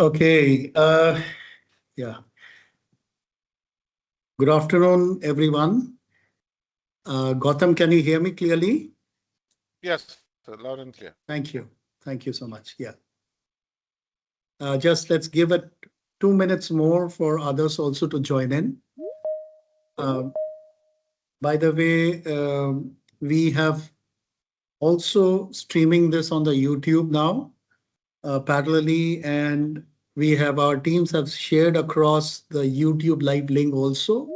Okay. Yeah. Good afternoon, everyone. Gautam, can you hear me clearly? Yes, loud and clear. Thank you. Thank you so much. Yeah. Just let's give it 2 minutes more for others also to join in. Uh, by the way, we have also streaming this on the YouTube now, parallelly, and we have our teams have shared across the YouTube live link also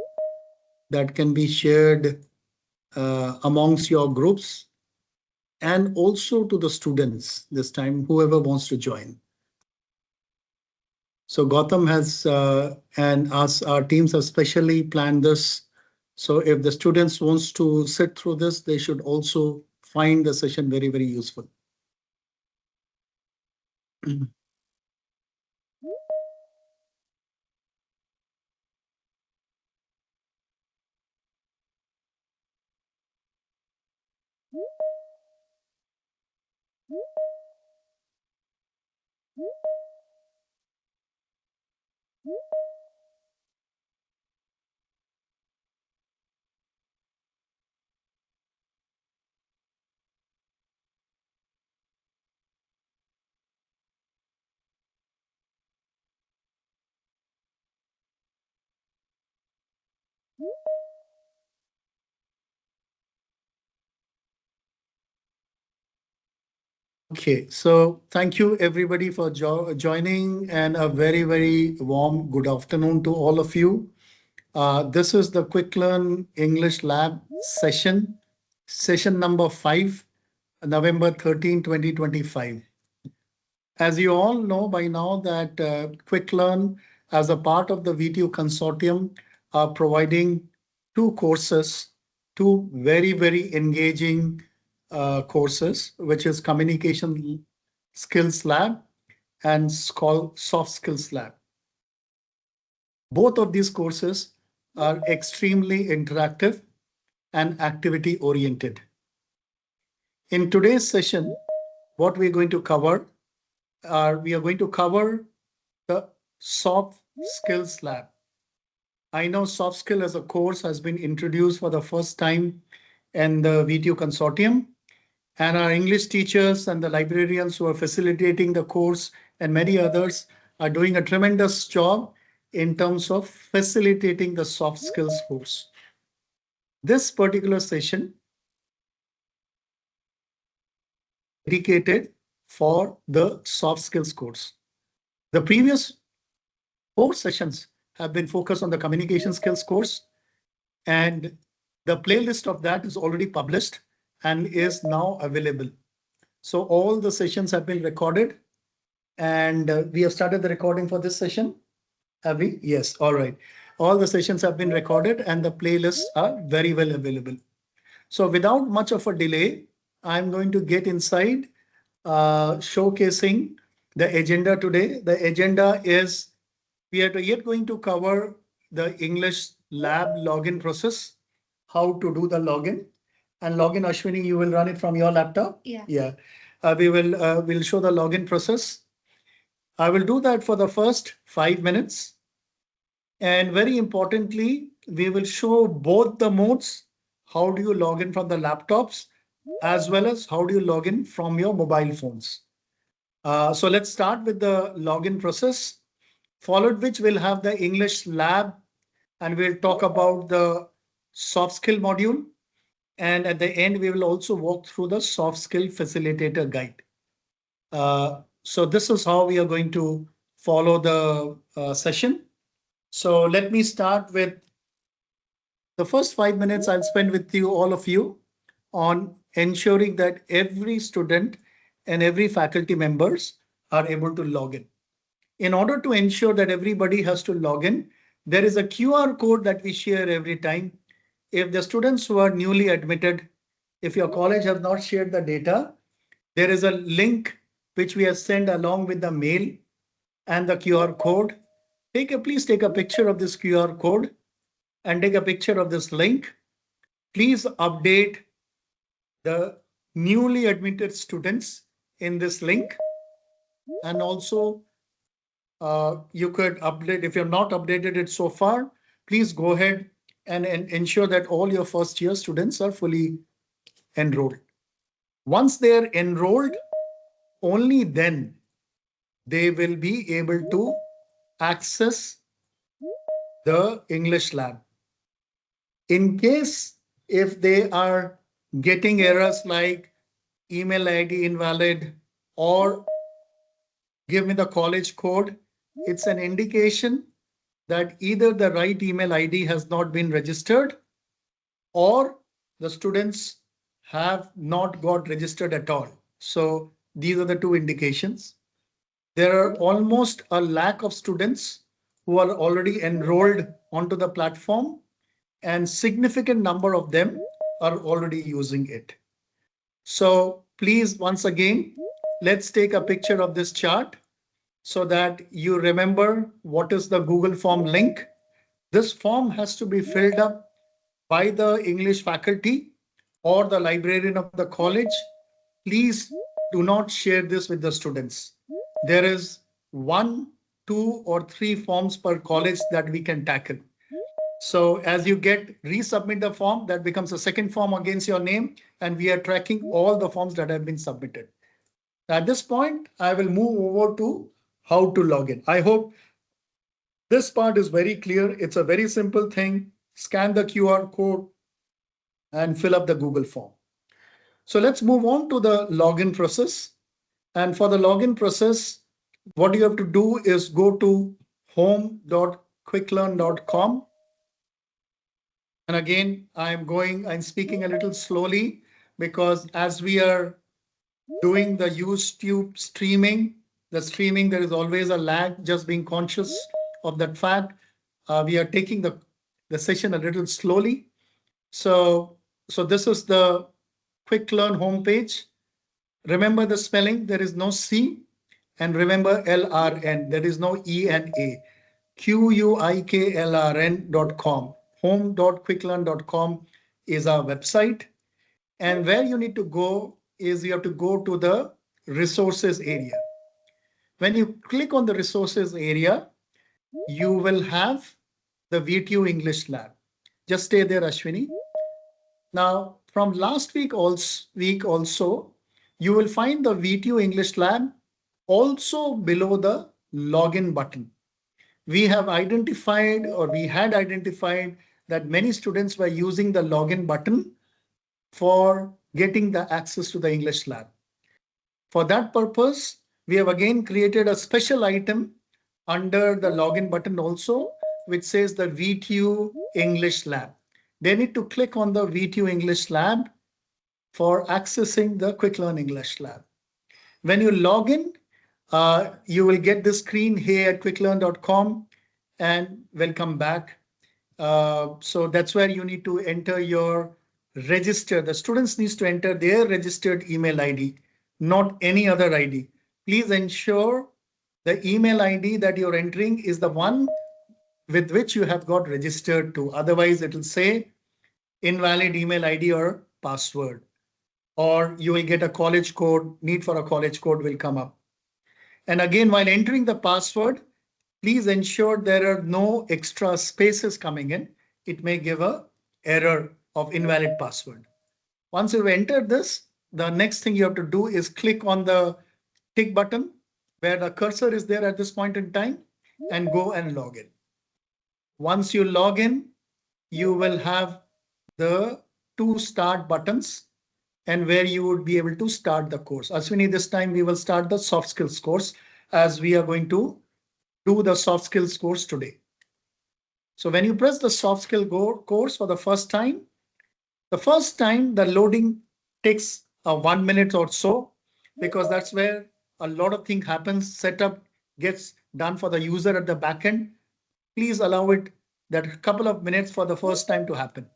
that can be shared amongst your groups and also to the students this time, whoever wants to join. So Gautam has and us, our teams have specially planned this. So if the students wants to sit through this, they should also find the session very, very useful. Okay, so thank you everybody for joining and a very, very warm good afternoon to all of you. This is the Quiklrn English Lab session number 5, November 13, 2025. As you all know by now that Quiklrn, as a part of the VTU consortium, are providing two courses, two very, very engaging courses, which is Communication Skills Lab and called Soft Skills Lab. Both of these courses are extremely interactive and activity oriented. In today's session, what we're going to cover we are going to cover the Soft Skills Lab. I know soft skill as a course has been introduced for the first time in the VTU consortium, and our English teachers and the librarians who are facilitating the course and many others are doing a tremendous job in terms of facilitating the soft skills course. This particular session dedicated for the soft skills course. The previous 4 sessions have been focused on the communication skills course, and the playlist of that is already published and is now available. So all the sessions have been recorded, and we have started the recording for this session. Have we? Yes. All right. All the sessions have been recorded and the playlists are very well available. So without much of a delay, I'm going to get inside showcasing the agenda today. The agenda is we are yet going to cover the English lab login process, how to do the login. And login, Ashwini, you will run it from your laptop? Yeah. Yeah. We'll show the login process. I will do that for the first 5 minutes. And very importantly, we will show both the modes. How do you log in from the laptops, as well as how do you log in from your mobile phones? So let's start with the login process, followed which we'll have the English lab, and we'll talk about the soft skill module. And at the end, we will also walk through the soft skill facilitator guide. So this is how we are going to follow the session. So let me start with the first 5 minutes I'll spend with you, all of you, on ensuring that every student and every faculty members are able to log in. In order to ensure that everybody has to log in, there is a QR code that we share every time. If the students who are newly admitted, if your college has not shared the data, there is a link which we have sent along with the mail and the QR code. Please take a picture of this QR code and take a picture of this link. Please update the newly admitted students in this link, and also You could update. If you're not updated it so far, please go ahead and ensure that all your first year students are fully enrolled. Once they're enrolled, only then they will be able to access the English lab. In case if they are getting errors like email ID invalid or give me the college code, it's an indication that either the right email ID has not been registered or the students have not got registered at all. So these are the two indications. There are almost a lakh of students who are already enrolled onto the platform, and significant number of them are already using it. So please, once again, let's take a picture of this chart so that you remember what is the Google form link. This form has to be filled up by the English faculty or the librarian of the college. Please do not share this with the students. There is 1, 2, or 3 forms per college that we can tackle. So as you get resubmit the form, that becomes a second form against your name, and we are tracking all the forms that have been submitted. At this point, I will move over to how to log in. I hope this part is very clear. It's a very simple thing. Scan the QR code and fill up the Google form. So let's move on to the login process. And for the login process, what you have to do is go to home.quiklrn.com. And again, I'm speaking a little slowly because as we are doing the YouTube streaming, there is always a lag. Just being conscious of that fact. We are taking the session a little slowly. So this is the Quiklrn homepage. Remember the spelling, there is no C, and remember LRN, there is no E and A. Quiklrn.com. Home.quiklrn.com is our website. And where you need to go is you have to go to the resources area. When you click on the resources area, you will have the VTU English lab. Just stay there, Ashwini. Now, from last week also, you will find the VTU English lab also below the login button. We had identified that many students were using the login button for getting the access to the English lab. For that purpose, we have again created a special item under the login button also, which says the VTU English lab. They need to click on the VTU English lab for accessing the Quiklrn English lab. When you log in, you will get the screen here at quiklrn.com and welcome back. So that's where you need to enter your register. The students needs to enter their registered email ID, not any other ID. Please ensure the email ID that you're entering is the one with which you have got registered to. Otherwise, it will say invalid email ID or password, or you will get a college code. Need for a college code will come up. And again, while entering the password, please ensure there are no extra spaces coming in. It may give an error of invalid password. Once you've entered this, the next thing you have to do is click on the tick button where the cursor is there at this point in time and go and log in. Once you log in, you will have the 2 start buttons and where you would be able to start the course. Ashwini, this time we will start the soft skills course as we are going to do the soft skills course today. So when you press the soft skill course for the first time the loading takes 1 minute or so, because that's where a lot of things happens. Setup gets done for the user at the back end. Please allow it that a couple of minutes for the first time to happen.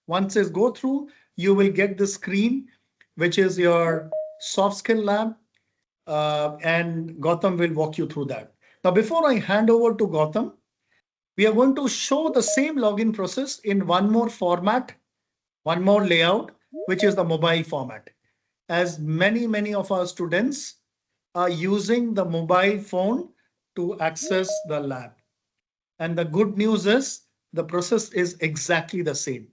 Once it go through, you will get the screen, which is your soft skill lab, and Gautam will walk you through that. Now, before I hand over to Gautam, we are going to show the same login process in one more format, one more layout, which is the mobile format. As many of our students are using the mobile phone to access the lab. And the good news is the process is exactly the same.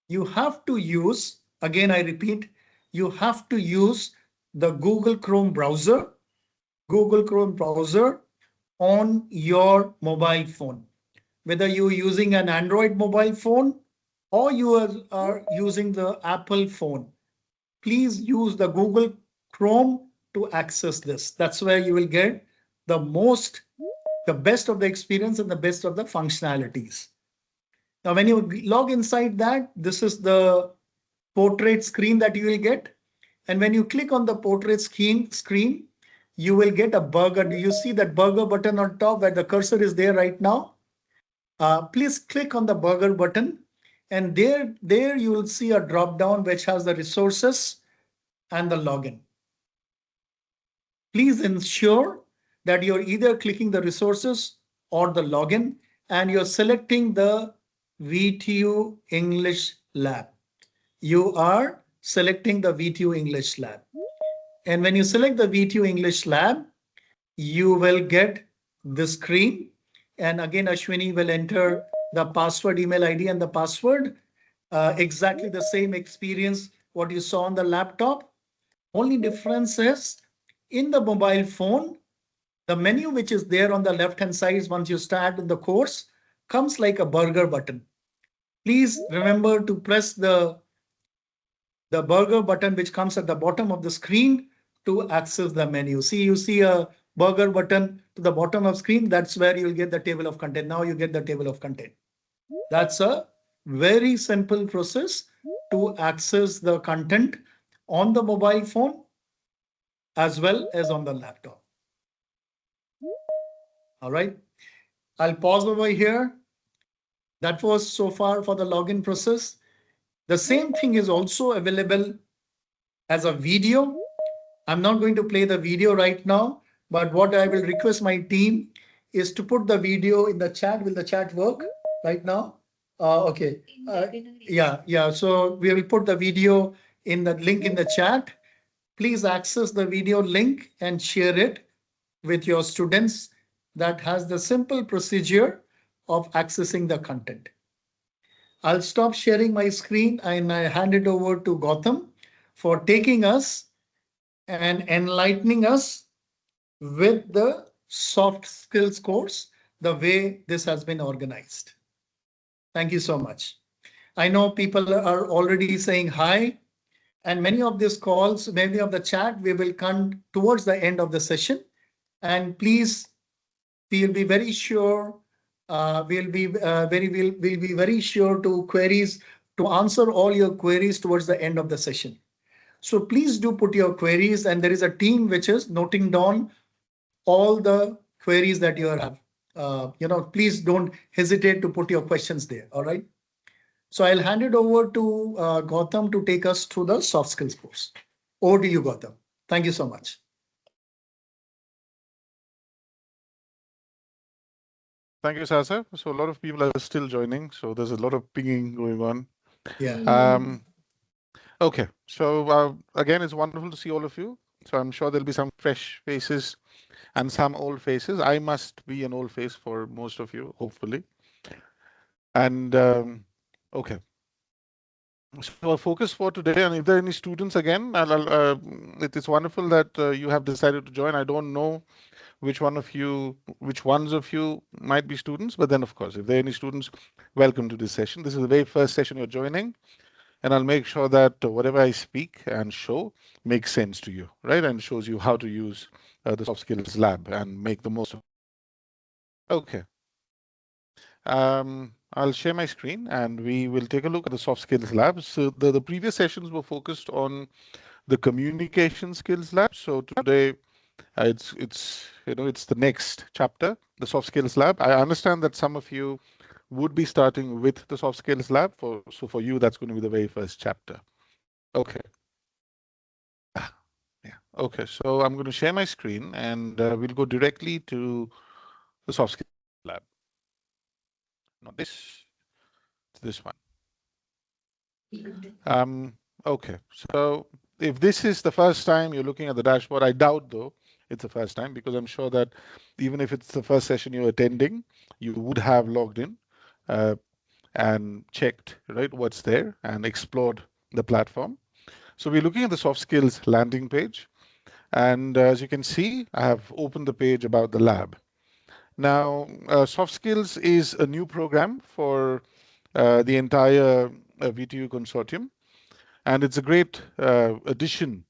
You have to use, again, I repeat, you have to use the Google Chrome browser on your mobile phone. Whether you're using an Android mobile phone or you are using the Apple phone, please use the Google Chrome to access this. That's where you will get the best of the experience and the best of the functionalities. Now, when you log inside that, this is the portrait screen that you will get. And when you click on the portrait screen, you will get a burger. Do you see that burger button on top where the cursor is there right now? Please click on the burger button. And there you will see a drop down which has the resources and the login. Please ensure that you're either clicking the resources or the login and you're selecting the VTU English Lab. You are selecting the VTU English Lab. And when you select the VTU English Lab, you will get the screen. And again, Ashwini will enter the password, email ID, and the password. Exactly the same experience what you saw on the laptop. Only difference is in the mobile phone, the menu which is there on the left-hand side once you start in the course comes like a burger button. Please remember to press the burger button which comes at the bottom of the screen to access the menu. See, you see a burger button to the bottom of screen. That's where you'll get the table of content. Now you get the table of content. That's a very simple process to access the content on the mobile phone as well as on the laptop. All right. I'll pause over here. That was so far for the login process. The same thing is also available as a video. I'm not going to play the video right now, but what I will request my team is to put the video in the chat. Will the chat work right now? Okay. Yeah. So we will put the video in the link in the chat. Please access the video link and share it with your students. That has the simple procedure of accessing the content. I'll stop sharing my screen and I hand it over to Gautam for taking us and enlightening us with the soft skills course, the way this has been organized. Thank you so much. I know people are already saying hi, and many of these calls, many of the chat, we will come towards the end of the session. And please, we'll be very sure, we'll be very sure to answer all your queries towards the end of the session. So please do put your queries, and there is a team which is noting down all the queries that you have. Please don't hesitate to put your questions there. All right. So I'll hand it over to Gautam to take us through the soft skills course. Over to you, Gautam. Thank you so much. Thank you, Sasa. So a lot of people are still joining, so there's a lot of pinging going on. Yeah. Okay, so again, it's wonderful to see all of you. So I'm sure there'll be some fresh faces and some old faces. I must be an old face for most of you, hopefully. And okay. So our focus for today, and if there are any students again, it is wonderful that you have decided to join. I don't know which ones of you might be students, but then of course, if there are any students, welcome to this session. This is the very first session you're joining, and I'll make sure that whatever I speak and show makes sense to you, right? And shows you how to use the soft skills lab and make the most of it. Okay. I'll share my screen and we will take a look at the soft skills lab. So the previous sessions were focused on the communication skills lab. So today it's the next chapter, the soft skills lab. I understand that some of you would be starting with the soft skills lab. So for you, that's going to be the very first chapter. Okay. Yeah. Okay. So I'm going to share my screen and we'll go directly to the soft skills lab. Not this one. Okay. So if this is the first time you're looking at the dashboard, I doubt though, it's the first time, because I'm sure that even if it's the first session you're attending, you would have logged in uh, and checked, right, what's there and explored the platform. So we're looking at the soft skills landing page. And as you can see, I have opened the page about the lab. Now, soft skills is a new program for the entire VTU consortium, and it's a great addition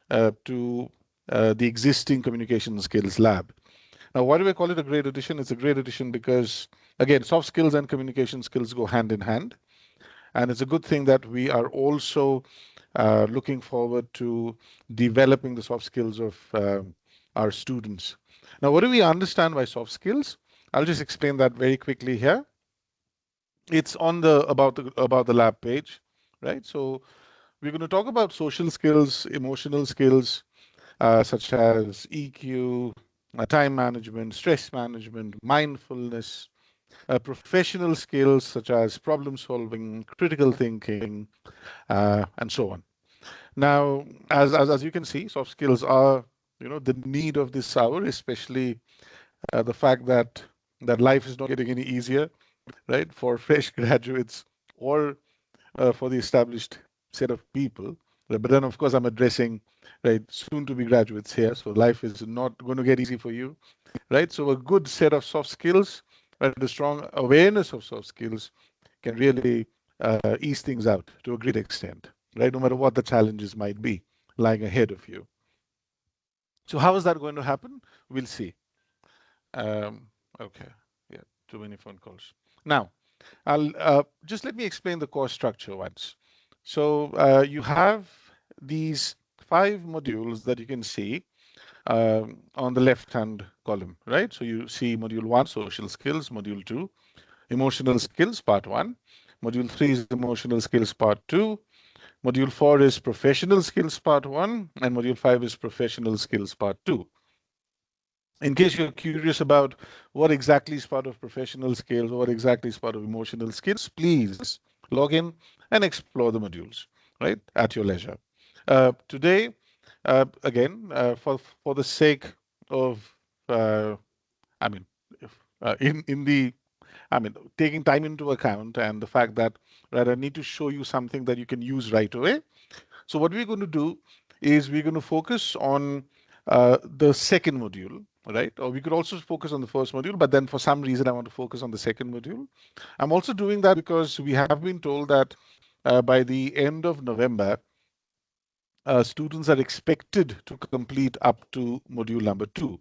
to the existing communication skills lab. Now, why do I call it a great addition? It's a great addition because, again, soft skills and communication skills go hand in hand. And it's a good thing that we are also looking forward to developing the soft skills of our students. Now, what do we understand by soft skills? I'll just explain that very quickly here. It's on the about the lab page, right? So we're going to talk about social skills, emotional skills, such as EQ, time management, stress management, mindfulness, professional skills such as problem solving, critical thinking, and so on. Now, as you can see, soft skills are, the need of this hour, especially the fact that life is not getting any easier, right, for fresh graduates or for the established set of people. But then, of course, I'm addressing, right, soon to be graduates here. So life is not going to get easy for you, right? So a good set of soft skills, right, a strong awareness of soft skills can really ease things out to a great extent, right? No matter what the challenges might be lying ahead of you. So how is that going to happen? We'll see. Okay, yeah, too many phone calls. Now, I'll just let me explain the course structure once. So you have these 5 modules that you can see on the left-hand column, right? So you see module 1, social skills, module 2, emotional skills, part 1, module 3 is emotional skills, part 2, module 4 is professional skills, part 1, and module 5 is professional skills, part 2. In case you're curious about what exactly is part of professional skills, what exactly is part of emotional skills, please log in and explore the modules, right, at your leisure. Today, again, for the sake of, uh, I mean, in the, taking time into account and the fact that, right, I need to show you something that you can use right away. So what we're going to do is we're going to focus on the second module, right? Or we could also focus on the first module, but then for some reason I want to focus on the second module. I'm also doing that because we have been told that by the end of November, students are expected to complete up to module number 2.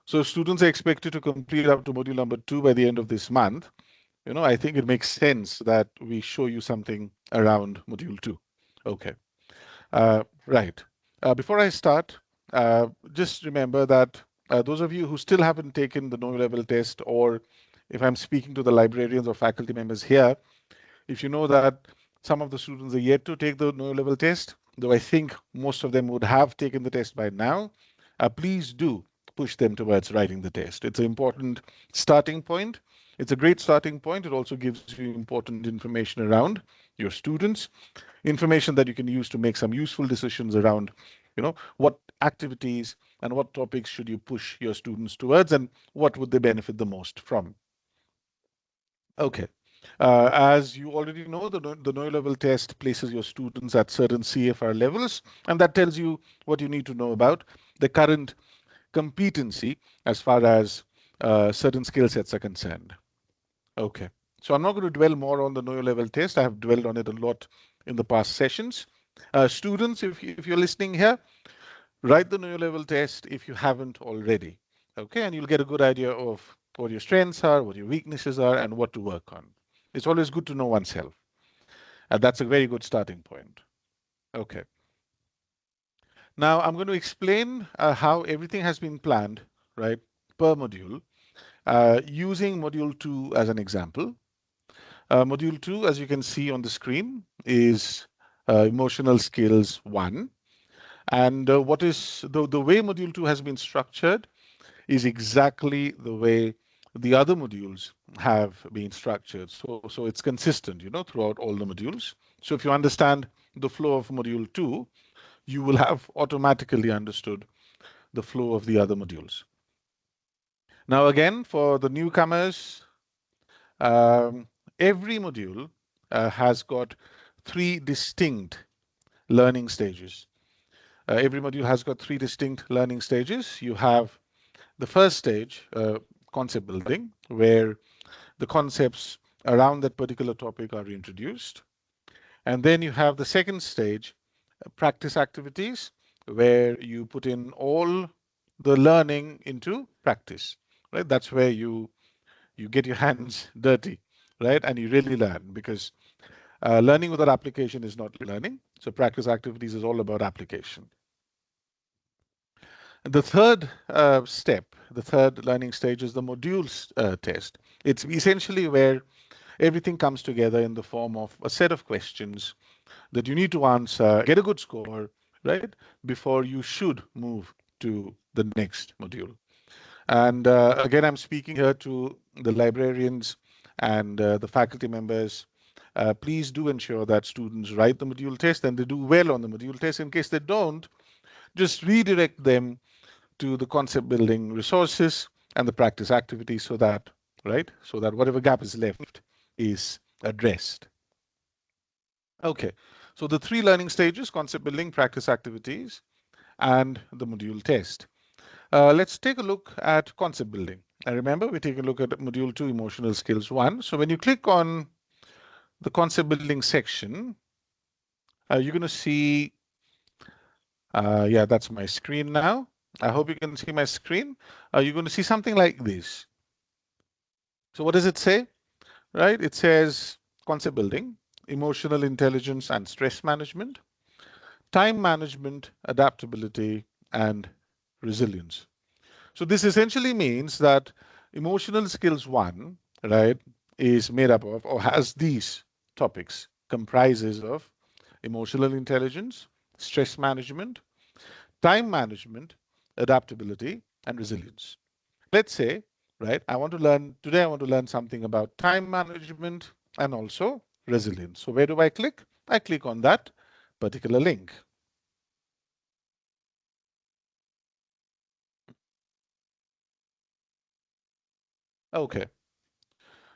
So students are expected to complete up to module number 2 by the end of this month. I think it makes sense that we show you something around module 2. Okay. Right. Before I start, just remember that those of you who still haven't taken the know level test, or if I'm speaking to the librarians or faculty members here, if you know that some of the students are yet to take the know level test, though I think most of them would have taken the test by now, please do push them towards writing the test. It's an important starting point. It's a great starting point. It also gives you important information around your students, information that you can use to make some useful decisions around, what activities and what topics should you push your students towards, and what would they benefit the most from. Okay. As you already know, the know level test places your students at certain CFR levels, and that tells you what you need to know about the current competency as far as certain skill sets are concerned. Okay. So I'm not going to dwell more on the know level test. I have dwelled on it a lot in the past sessions. Students, if you're listening here, write the know level test if you haven't already. Okay, and you'll get a good idea of what your strengths are, what your weaknesses are, and what to work on. It's always good to know oneself. And that's a very good starting point. Okay. Now I'm going to explain how everything has been planned, right, per module, using module 2 as an example. Module 2, as you can see on the screen, is emotional skills 1. And what is the way module 2 has been structured is exactly the way the other modules have been structured. So it's consistent, throughout all the modules. So if you understand the flow of module 2, you will have automatically understood the flow of the other modules. Now, again, for the newcomers, um, every module has got 3 distinct learning stages. Every module has got 3 distinct learning stages. You have the first stage, concept building, where the concepts around that particular topic are introduced. And then you have the second stage, practice activities, where you put in all the learning into practice, right? That's where you get your hands dirty, right? And you really learn, because learning without application is not learning. So practice activities is all about application. The third step, the third learning stage, is the modules test. It's essentially where everything comes together in the form of a set of questions that you need to answer, get a good score, right, before you should move to the next module. And again, I'm speaking here to the librarians and the faculty members. Please do ensure that students write the module test and they do well on the module test. In case they don't, just redirect them to the concept building resources and the practice activities, so that, right, so that whatever gap is left is addressed. Okay, so the 3 learning stages: concept building, practice activities, and the module test. Let's take a look at concept building. And remember, we take a look at module 2, emotional skills 1. So when you click on the concept building section, you're going to see, yeah, that's my screen now. I hope you can see my screen. You're going to see something like this. So what does it say? Right? It says concept building, emotional intelligence and stress management, time management, adaptability, and resilience. So this essentially means that emotional skills 1, right, is made up of, or has these topics, comprises of emotional intelligence, stress management, time management, adaptability, and resilience. Let's say, right, today I want to learn something about time management and also resilience. So where do I click? I click on that particular link. Okay.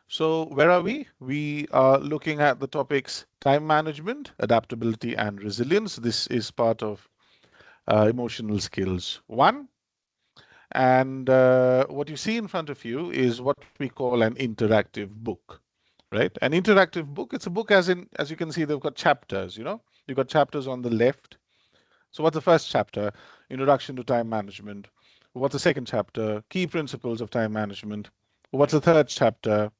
So where are we? We are looking at the topics time management, adaptability, and resilience. This is part of emotional skills 1. And what you see in front of you is what we call an interactive book, right? An interactive book, it's a book as you can see, they've got chapters, You've got chapters on the left. So what's the first chapter? Introduction to time management. What's the second chapter? Key principles of time management. What's the third chapter?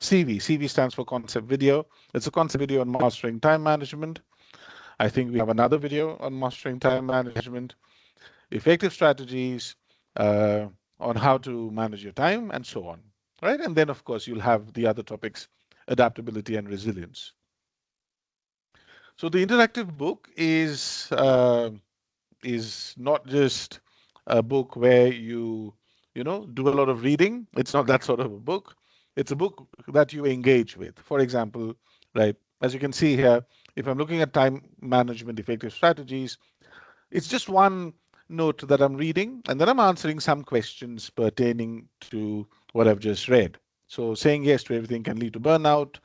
CV. CV stands for concept video. It's a concept video on mastering time management. I think we have another video on mastering time management, effective strategies on how to manage your time, and so on. Right? And then, of course, you'll have the other topics, adaptability and resilience. So the interactive book is not just a book where you do a lot of reading. It's not that sort of a book. It's a book that you engage with. For example, right, as you can see here, if I'm looking at time management effective strategies, it's just one note that I'm reading, and then I'm answering some questions pertaining to what I've just read. So saying yes to everything can lead to burnout.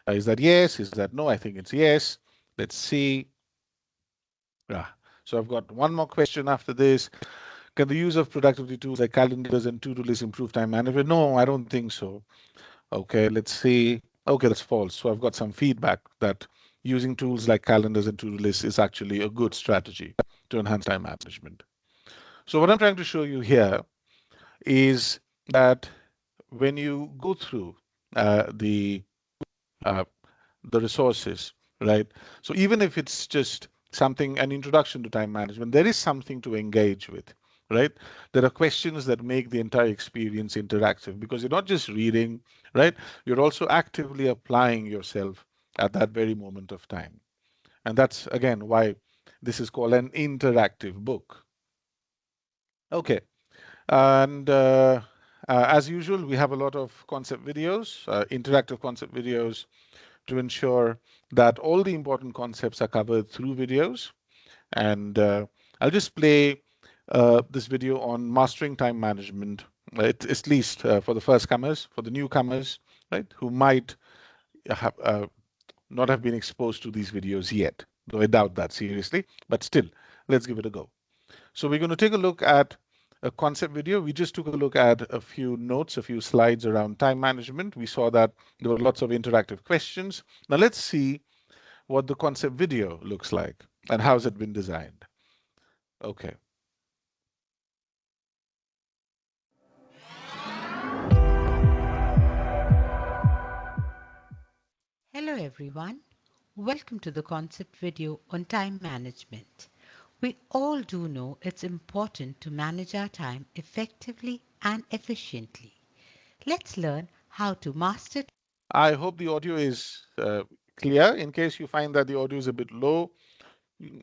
Is that yes? Is that no? I think it's yes. Let's see. Ah, so I've got one more question after this. Can the use of productivity tools like calendars and to-do lists improve time management? No, I don't think so. Okay, let's see. Okay, that's false. So I've got some feedback that using tools like calendars and to-do lists is actually a good strategy to enhance time management. So what I'm trying to show you here is that when you go through uh, the uh, the resources, right? So even if it's just an introduction to time management, there is something to engage with, right? There are questions that make the entire experience interactive, because you're not just reading, right? You're also actively applying yourself at that very moment of time. And that's, again, why this is called an interactive book. Okay. And as usual, we have a lot of concept videos, interactive concept videos, to ensure that all the important concepts are covered through videos. And I'll just play this video on mastering time management, at least for the first comers, for the newcomers, right, who might have, not have been exposed to these videos yet, though I doubt that seriously, but still, let's give it a go. So we're going to take a look at a concept video. We just took a look at a few notes, a few slides around time management. We saw that there were lots of interactive questions. Now let's see what the concept video looks like and how's it been designed. Okay. Hello everyone, welcome to the concept video on time management. We all do know it's important to manage our time effectively and efficiently. Let's learn how to master. I hope the audio is clear. In case you find that the audio is a bit low,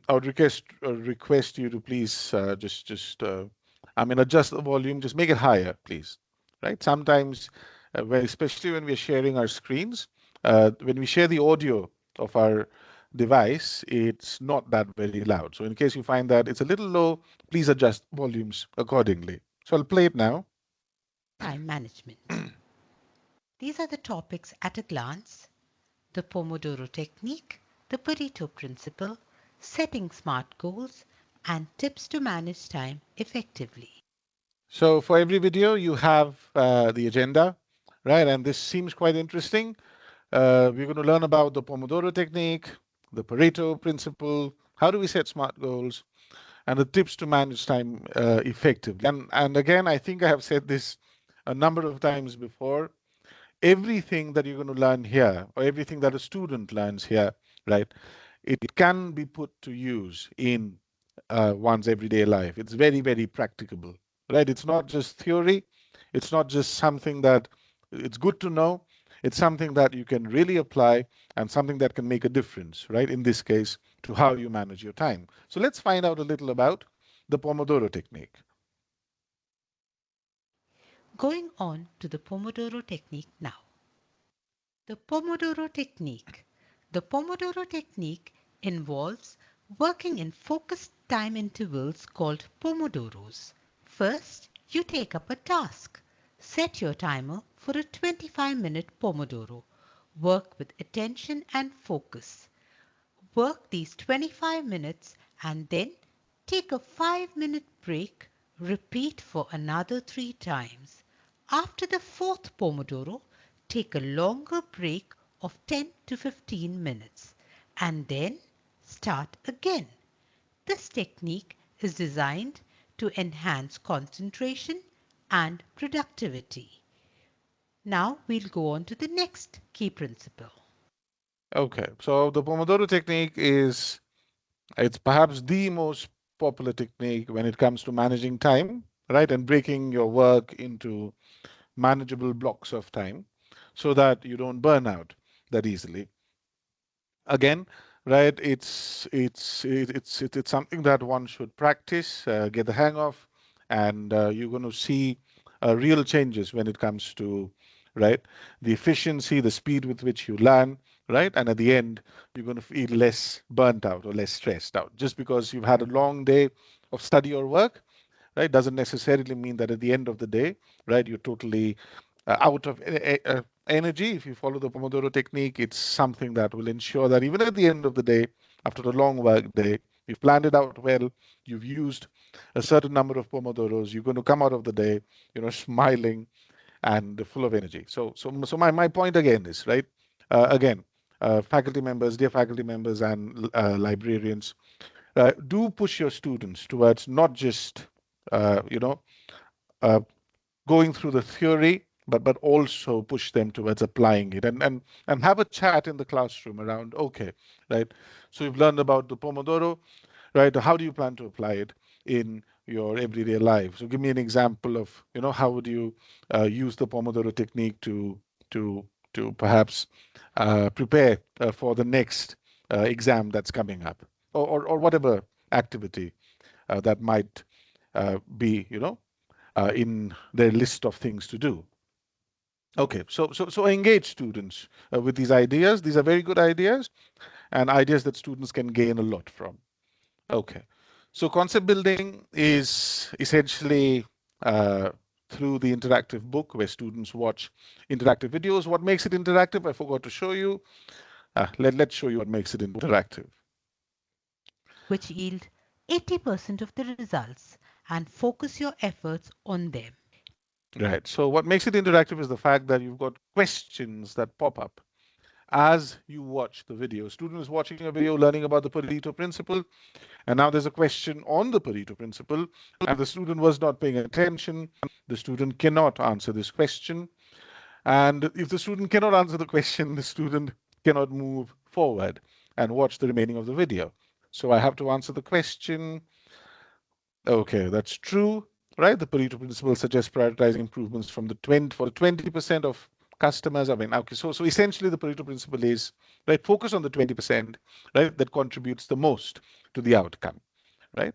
I would request you to please I mean, adjust the volume, just make it higher, please. Right? Sometimes, especially when we're sharing our screens, when we share the audio of our device, it's not that very loud. So in case you find that it's a little low, please adjust volumes accordingly. So I'll play it now. Time management. These are the topics at a glance: the Pomodoro technique, the Pareto principle, setting smart goals, and tips to manage time effectively. So for every video, you have the agenda, right? And this seems quite interesting. We're going to learn about the Pomodoro technique, the Pareto principle, how do we set smart goals, and the tips to manage time effectively. And again, I think I have said this a number of times before. Everything that you're going to learn here, or everything that a student learns here, right, it can be put to use in one's everyday life. It's very, very practicable, right? It's not just theory. It's not just something that it's good to know. It's something that you can really apply and something that can make a difference, right? In this case, to how you manage your time. So let's find out a little about the Pomodoro technique. Going on to the Pomodoro technique now. The Pomodoro technique. The Pomodoro technique involves working in focused time intervals called Pomodoros. First, you take up a task. Set your timer for a 25-minute Pomodoro. Work with attention and focus. Work these 25 minutes and then take a 5-minute break. Repeat for another 3 times. After the fourth Pomodoro, take a longer break of 10 to 15 minutes and then start again. This technique is designed to enhance concentration and productivity. Now we'll go on to the next key principle. Okay, so the Pomodoro technique it's perhaps the most popular technique when it comes to managing time, right? And breaking your work into manageable blocks of time so that you don't burn out that easily. Again, right, it's something that one should practice, get the hang of, and you're going to see real changes when it comes to, right, the efficiency, the speed with which you learn, right, and at the end you're going to feel less burnt out or less stressed out. Just because you've had a long day of study or work, right, doesn't necessarily mean that at the end of the day, right, you're totally out of energy. If you follow the Pomodoro technique, it's something that will ensure that even at the end of the day, after a long work day, you've planned it out well, you've used a certain number of Pomodoros, you're going to come out of the day, smiling and full of energy. So my point again is, right, again, faculty members, dear faculty members and librarians, do push your students towards not just, uh, going through the theory, but also push them towards applying it and have a chat in the classroom around, okay, right? So you've learned about the Pomodoro, right? How do you plan to apply it in your everyday life? So give me an example of, how would you use the Pomodoro technique to to perhaps prepare for the next exam that's coming up, or whatever activity that might be, in their list of things to do. Okay, so engage students with these ideas. These are very good ideas and ideas that students can gain a lot from. Okay, So concept building is essentially through the interactive book where students watch interactive videos. What makes it interactive? I forgot to show you. Let's show you what makes it interactive. which yield 80% of the results and focus your efforts on them. Right. So what makes it interactive is the fact that you've got questions that pop up as you watch the video. Student is watching a video learning about the Pareto principle, and now there's a question on the Pareto principle, and the student was not paying attention. The student cannot answer this question. And if the student cannot answer the question, the student cannot move forward and watch the remaining of the video. So I have to answer the question. Okay, that's true, right? The Pareto principle suggests prioritizing improvements from the 20% of customers. I mean, okay, so essentially the Pareto principle is, right, focus on the 20%, right, that contributes the most to the outcome, right?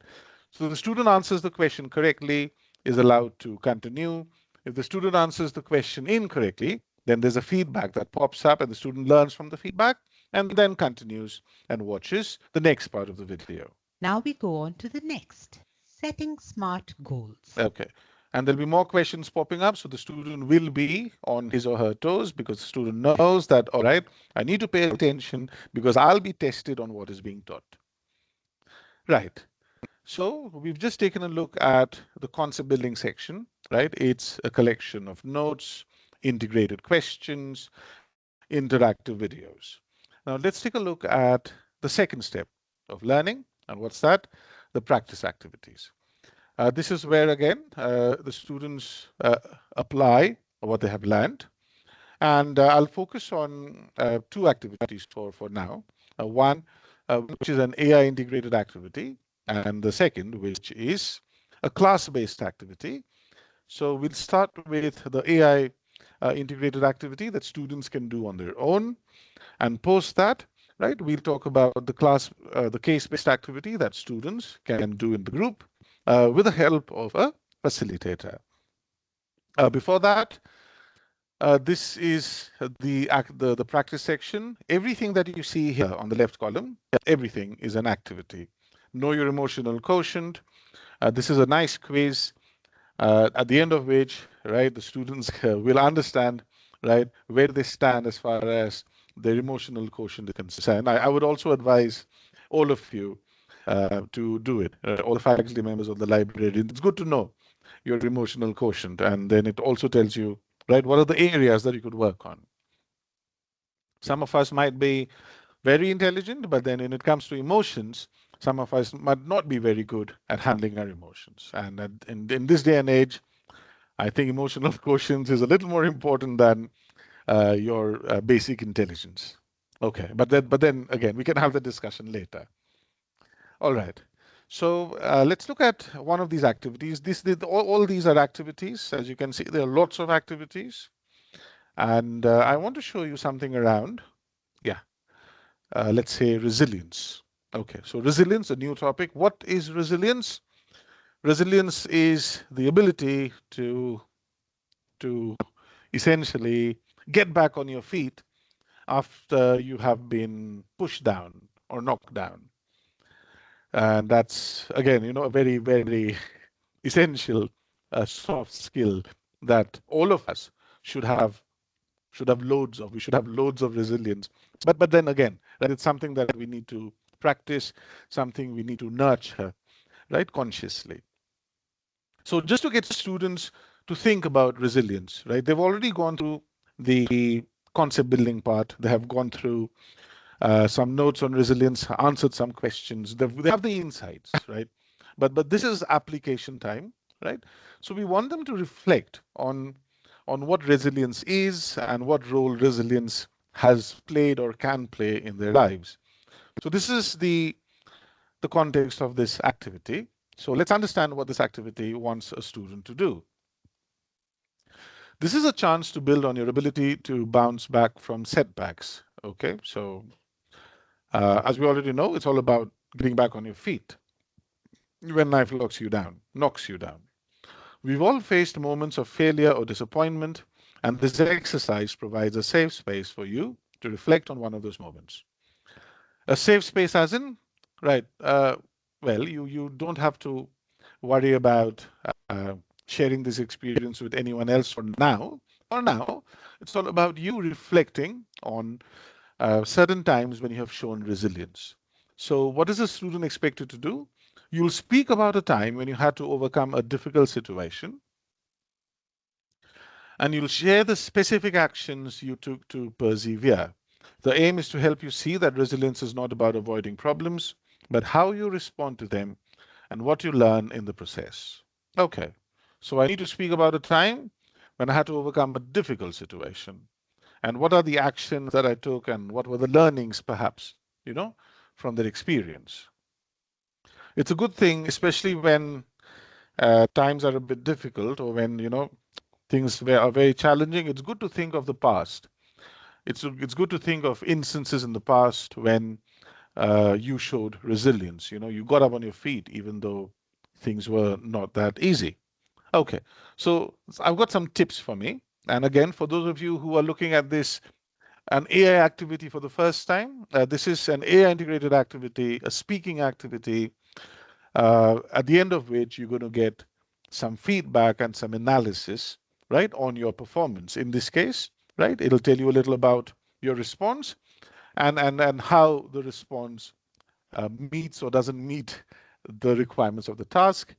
So the student answers the question correctly, is allowed to continue. If the student answers the question incorrectly, then there's a feedback that pops up and the student learns from the feedback and then continues and watches the next part of the video. Now we go on to the next, setting smart goals. Okay. And there'll be more questions popping up. So the student will be on his or her toes because the student knows that, all right, I need to pay attention because I'll be tested on what is being taught. Right. So we've just taken a look at the concept building section, right? It's a collection of notes, integrated questions, interactive videos. Now let's take a look at the second step of learning. And what's that? The practice activities. This is where, again, the students apply what they have learned. And I'll focus on two activities for now. One, which is an AI integrated activity, and the second, which is a class-based activity. So we'll start with the AI integrated activity that students can do on their own. And post that, right, we'll talk about the case-based activity that students can do in the group with the help of a facilitator. Before that, this is the practice section. Everything that you see here on the left column, everything is an activity. Know your emotional quotient. This is a nice quiz at the end of which, right, the students will understand, right, where they stand as far as their emotional quotient is concerned. I would also advise all of you to do it, all the faculty members of the library. It's good to know your emotional quotient, and then it also tells you, right, what are the areas that you could work on. Some of us might be very intelligent, but then when it comes to emotions, some of us might not be very good at handling our emotions. And in this day and age, I think emotional quotient is a little more important than your basic intelligence. Okay, but then again, we can have the discussion later. All right. So let's look at one of these activities. All these are activities. As you can see, there are lots of activities. And I want to show you something around, yeah, let's say resilience. Okay, so resilience, a new topic. What is resilience? Resilience is the ability to essentially get back on your feet after you have been pushed down or knocked down. And that's, again, a very, very essential soft skill that all of us should have loads of. We should have loads of resilience. But then again, that it's something that we need to practice, something we need to nurture, right, consciously. So just to get students to think about resilience, right, they've already gone through the concept building part. They have gone through some notes on resilience, answered some questions. They have the insights, right? But this is application time, right? So we want them to reflect on what resilience is and what role resilience has played or can play in their lives. So this is the context of this activity. So let's understand what this activity wants a student to do. This is a chance to build on your ability to bounce back from setbacks. Okay, so as we already know, it's all about getting back on your feet when life knocks you down. We've all faced moments of failure or disappointment, and this exercise provides a safe space for you to reflect on one of those moments. A safe space as in, right, well, you don't have to worry about sharing this experience with anyone else for now. For now, it's all about you reflecting on certain times when you have shown resilience. So, what is a student expected to do? You'll speak about a time when you had to overcome a difficult situation, and you'll share the specific actions you took to persevere. The aim is to help you see that resilience is not about avoiding problems, but how you respond to them and what you learn in the process. Okay, so I need to speak about a time when I had to overcome a difficult situation. And what are the actions that I took, and what were the learnings, perhaps, from that experience? It's a good thing, especially when times are a bit difficult, or when, things are very challenging. It's good to think of the past. It's good to think of instances in the past when you showed resilience. You got up on your feet even though things were not that easy. Okay, so I've got some tips for me. And again, for those of you who are looking at this, an AI activity for the first time, this is an AI integrated activity, a speaking activity, at the end of which you're going to get some feedback and some analysis, right, on your performance. In this case, right, it'll tell you a little about your response and how the response meets or doesn't meet the requirements of the task,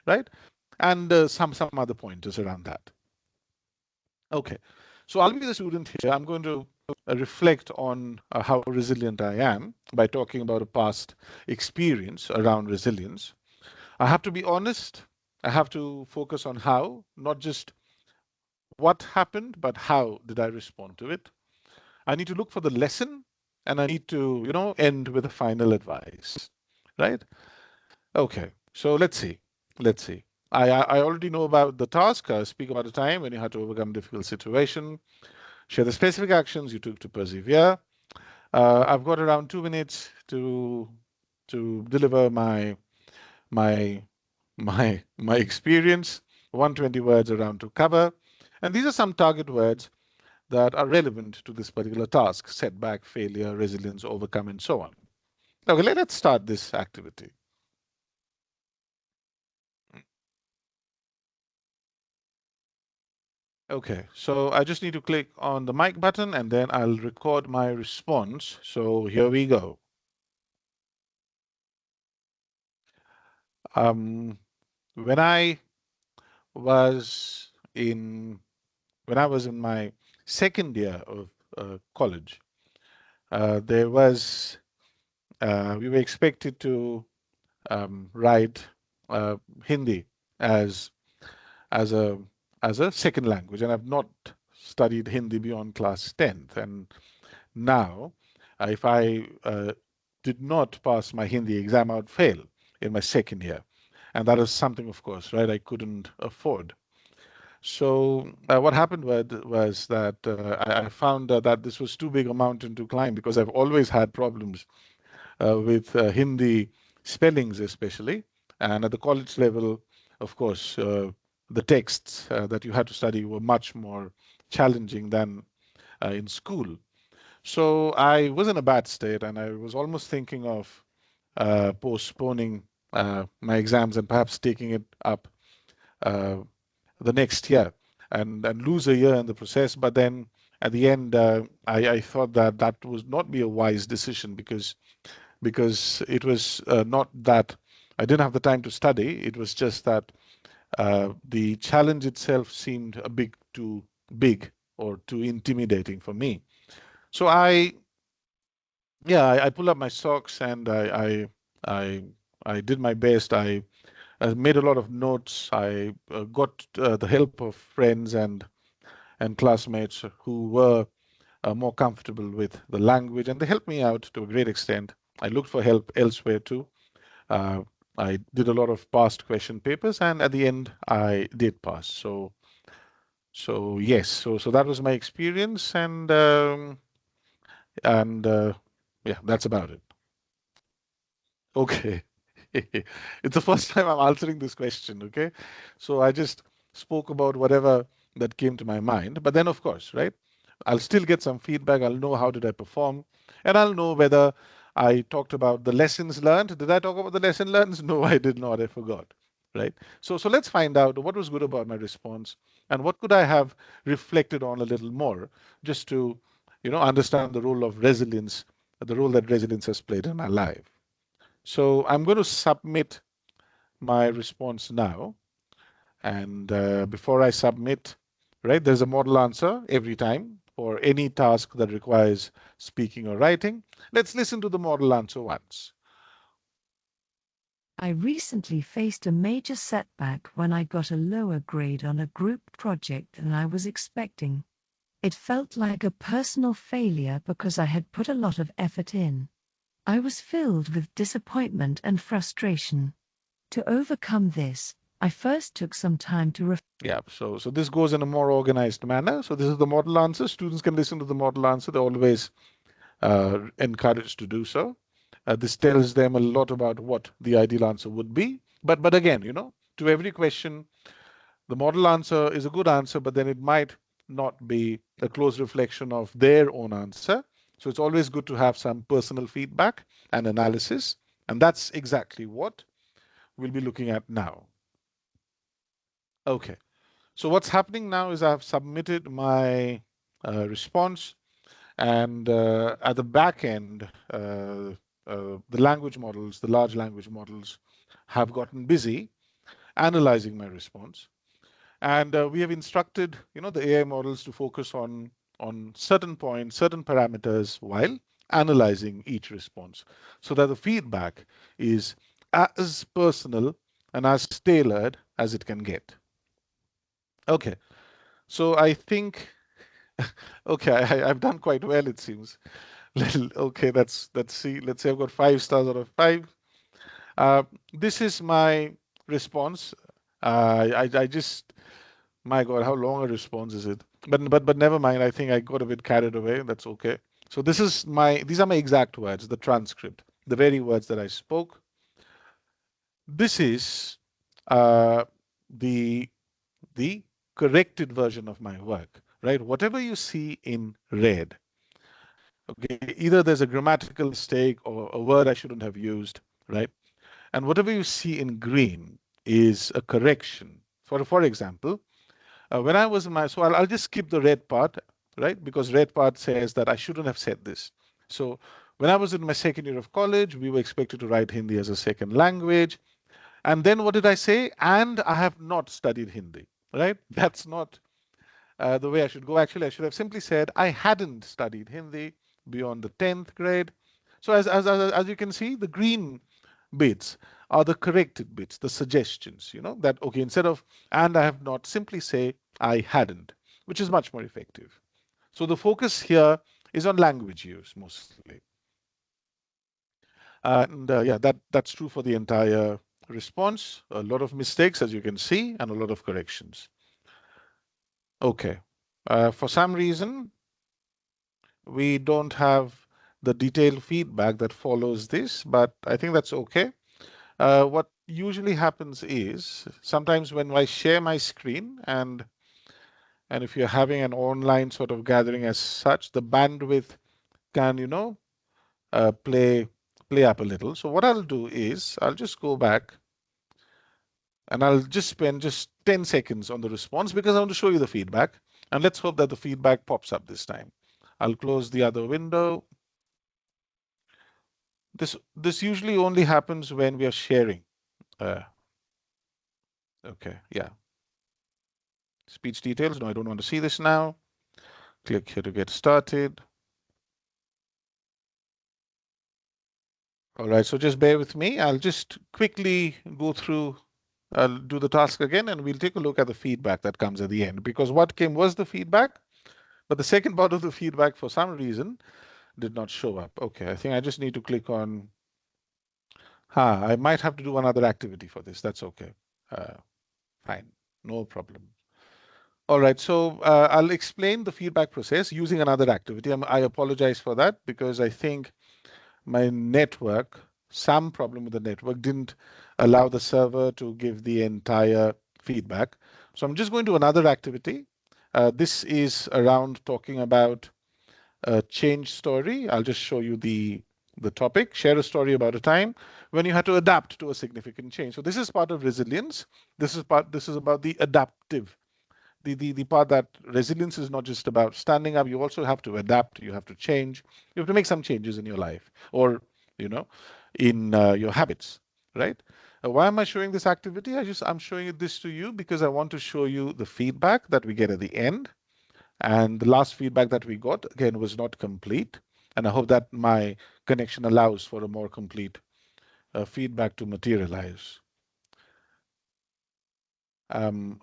right? And some other pointers around that. Okay, so I'll be the student here. I'm going to reflect on how resilient I am by talking about a past experience around resilience. I have to be honest. I have to focus on how, not just what happened, but how did I respond to it. I need to look for the lesson, and I need to, end with a final advice, right? Okay, so let's see. Let's see. I already know about the task. Speak about a time when you had to overcome a difficult situation. Share the specific actions you took to persevere. I've got around 2 minutes to deliver my my experience. 120 words around to cover, and these are some target words that are relevant to this particular task: setback, failure, resilience, overcome, and so on. Okay, let's start this activity. Okay, so I just need to click on the mic button and then I'll record my response. So here we go. Um, when I was in when I was in my second year of college, there was we were expected to write Hindi as as a as a second language, and I've not studied Hindi beyond class 10th. And now, if I did not pass my Hindi exam, I would fail in my second year, and that is something, of course, right, I couldn't afford. So what happened was that I found that this was too big a mountain to climb because I've always had problems with Hindi spellings, especially. And at the college level, of course, the texts that you had to study were much more challenging than in school. So I was in a bad state, and I was almost thinking of postponing my exams and perhaps taking it up uh, the next year and lose a year in the process. But then at the end, I thought that that would not be a wise decision because it was not that I didn't have the time to study. It was just that the challenge itself seemed a bit too big or too intimidating for me. So I pulled up my socks and I, I did my best. I made a lot of notes. I got the help of friends and classmates who were more comfortable with the language, and they helped me out to a great extent. I looked for help elsewhere too. Uh, I did a lot of past question papers, and at the end, I did pass. So yes, so that was my experience, and yeah, that's about it. Okay. It's the first time I'm answering this question, okay? So I just spoke about whatever that came to my mind. But then, of course, right, I'll still get some feedback. I'll know how did I perform, and I'll know whether I talked about the lessons learned. Did I talk about the lesson learned? No, I did not. I forgot. Right. So let's find out what was good about my response and what could I have reflected on a little more, just to, understand the role of resilience, the role that resilience has played in my life. So I'm going to submit my response now. And before I submit, right, there's a model answer every time for any task that requires speaking or writing. Let's listen to the model answer once. I recently faced a major setback when I got a lower grade on a group project than I was expecting. It felt like a personal failure because I had put a lot of effort in. I was filled with disappointment and frustration. To overcome this, I first took some time to reflect. Yeah, so this goes in a more organized manner. So this is the model answer. Students can listen to the model answer. They're always encouraged to do so. This tells them a lot about what the ideal answer would be. But again, to every question, the model answer is a good answer, but then it might not be a close reflection of their own answer. So it's always good to have some personal feedback and analysis. And that's exactly what we'll be looking at now. Okay. So what's happening now is I've submitted my response, and at the back end, the language models, the large language models, have gotten busy analyzing my response. And we have instructed, the AI models to focus on certain points, certain parameters while analyzing each response, so that the feedback is as personal and as tailored as it can get. Okay, so I think, okay, I've done quite well, it seems. Okay, let's see. Let's say I've got 5 stars out of 5. This is my response. I just, my God, how long a response is it? But never mind. I think I got a bit carried away. That's okay. So these are my exact words, the transcript, the very words that I spoke. This is uh, the the corrected version of my work, right? Whatever you see in red, okay, either there's a grammatical mistake or a word I shouldn't have used, right? And whatever you see in green is a correction. For example, when I was in my, so I'll just skip the red part, right? Because red part says that I shouldn't have said this. So when I was in my second year of college, we were expected to write Hindi as a second language. And then what did I say? And I have not studied Hindi, right? That's not the way I should go. Actually, I should have simply said I hadn't studied Hindi beyond the 10th grade. So as you can see, the green bits are the corrected bits, the suggestions, that, okay, instead of and I have not, simply say I hadn't, which is much more effective. So the focus here is on language use mostly. And yeah, that's true for the entire response. A lot of mistakes, as you can see, and a lot of corrections. Okay. For some reason, we don't have the detailed feedback that follows this, but I think that's okay. What usually happens is sometimes when I share my screen, and if you're having an online sort of gathering as such, the bandwidth can, play up a little. So what I'll do is I'll just go back and I'll just spend just 10 seconds on the response because I want to show you the feedback. And let's hope that the feedback pops up this time. I'll close the other window. This usually only happens when we are sharing. Okay, yeah. Speech details. No, I don't want to see this now. Click here to get started. All right, so just bear with me. I'll just quickly go through, I'll do the task again, and we'll take a look at the feedback that comes at the end, because what came was the feedback, but the second part of the feedback, for some reason, did not show up. Okay, I think I just need to click on, I might have to do another activity for this. That's okay. Fine, no problem. All right, so I'll explain the feedback process using another activity. I apologize for that because I think my network, some problem with the network, didn't allow the server to give the entire feedback. So I'm just going to another activity. This is around talking about a change story. I'll just show you the the topic, share a story about a time when you had to adapt to a significant change. So this is part of resilience. This is about the adaptive. The part that resilience is not just about standing up, you also have to adapt, you have to change, you have to make some changes in your life or, you know, in your habits, right? Why am I showing this activity? I'm showing this to you because I want to show you the feedback that we get at the end. And the last feedback that we got, again, was not complete. And I hope that my connection allows for a more complete feedback to materialize.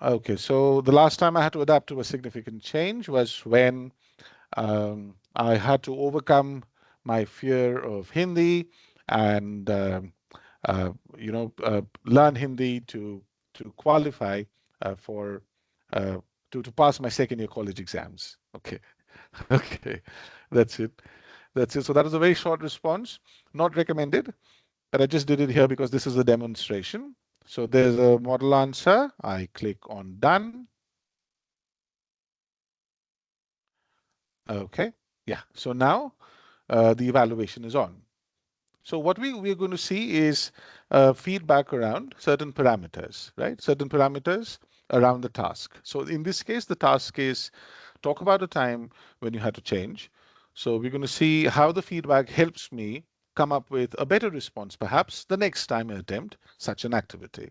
Okay, so the last time I had to adapt to a significant change was when I had to overcome my fear of Hindi and learn Hindi to qualify for to pass my second year college exams. Okay, okay, that's it. That's it. So that was a very short response, not recommended, but I just did it here because this is a demonstration. So there's a model answer. I click on done. Okay, yeah. So now the evaluation is on. So what we're going to see is feedback around certain parameters, right? Certain parameters around the task. So in this case, the task is talk about a time when you had to change. So we're going to see how the feedback helps me come up with a better response, perhaps the next time I attempt such an activity.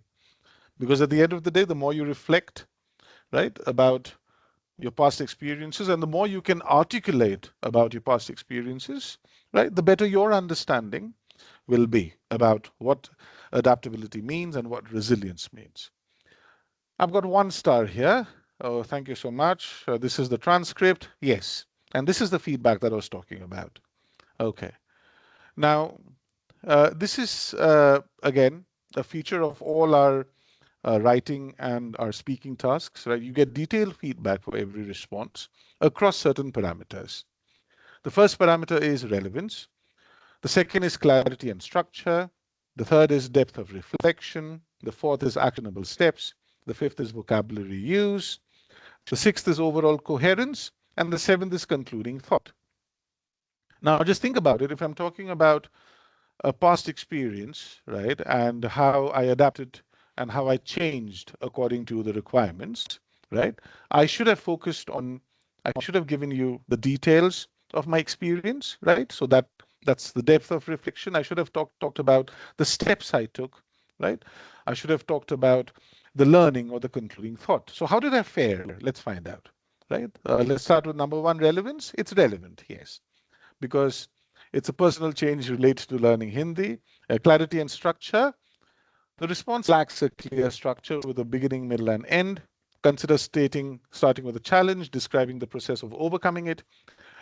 Because at the end of the day, the more you reflect, right, about your past experiences and the more you can articulate about your past experiences, right, the better your understanding will be about what adaptability means and what resilience means. I've got 1 star here. Oh, thank you so much. This is the transcript. Yes. And this is the feedback that I was talking about. Okay. Now, this is, again, a feature of all our writing and our speaking tasks, right? You get detailed feedback for every response across certain parameters. The first parameter is relevance. The second is clarity and structure. The third is depth of reflection. The fourth is actionable steps. The fifth is vocabulary use. The sixth is overall coherence. And the seventh is concluding thought. Now, just think about it. If I'm talking about a past experience, right, and how I adapted and how I changed according to the requirements, right, I should have I should have given you the details of my experience, right? So that's the depth of reflection. I should have talked about the steps I took, right? I should have talked about the learning or the concluding thought. So how did I fare? Let's find out, right? Let's start with number one, relevance. It's relevant, yes, because it's a personal change related to learning Hindi. Clarity and structure. The response lacks a clear structure with a beginning, middle, and end. Consider starting with a challenge, describing the process of overcoming it,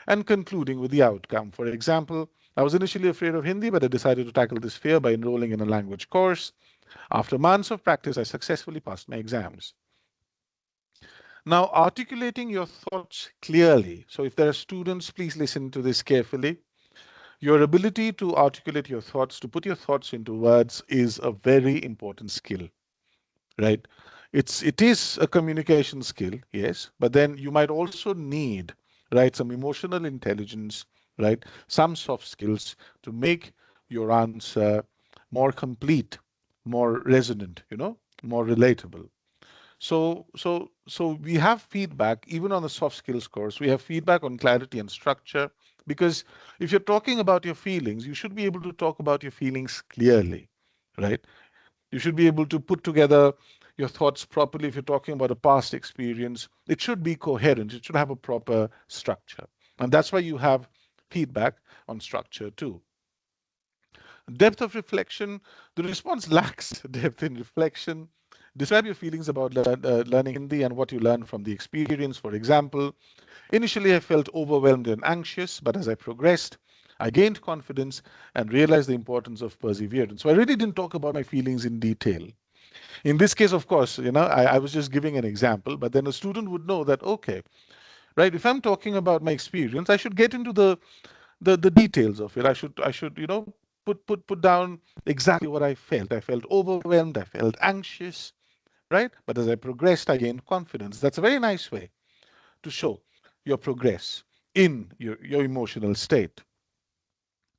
and concluding with the outcome. For example, I was initially afraid of Hindi, but I decided to tackle this fear by enrolling in a language course. After months of practice, I successfully passed my exams. Now, articulating your thoughts clearly. So if there are students, please listen to this carefully. Your ability to articulate your thoughts, to put your thoughts into words, is a very important skill, right? It is a communication skill, yes, but then you might also need, right, some emotional intelligence, right, some soft skills to make your answer more complete, more resonant, more relatable. So we have feedback even on the soft skills course. We have feedback on clarity and structure because if you're talking about your feelings, you should be able to talk about your feelings clearly, right? You should be able to put together your thoughts properly. If you're talking about a past experience, it should be coherent. It should have a proper structure. And that's why you have feedback on structure too. Depth of reflection, the response lacks depth in reflection. Describe your feelings about learning Hindi and what you learned from the experience. For example, initially I felt overwhelmed and anxious, but as I progressed, I gained confidence and realized the importance of perseverance. So I really didn't talk about my feelings in detail. In this case, of course, I was just giving an example, but then a student would know that, okay, right, if I'm talking about my experience, I should get into the details of it. I should put down exactly what I felt. I felt overwhelmed. I felt anxious, right? But as I progressed, I gained confidence. That's a very nice way to show your progress in your emotional state.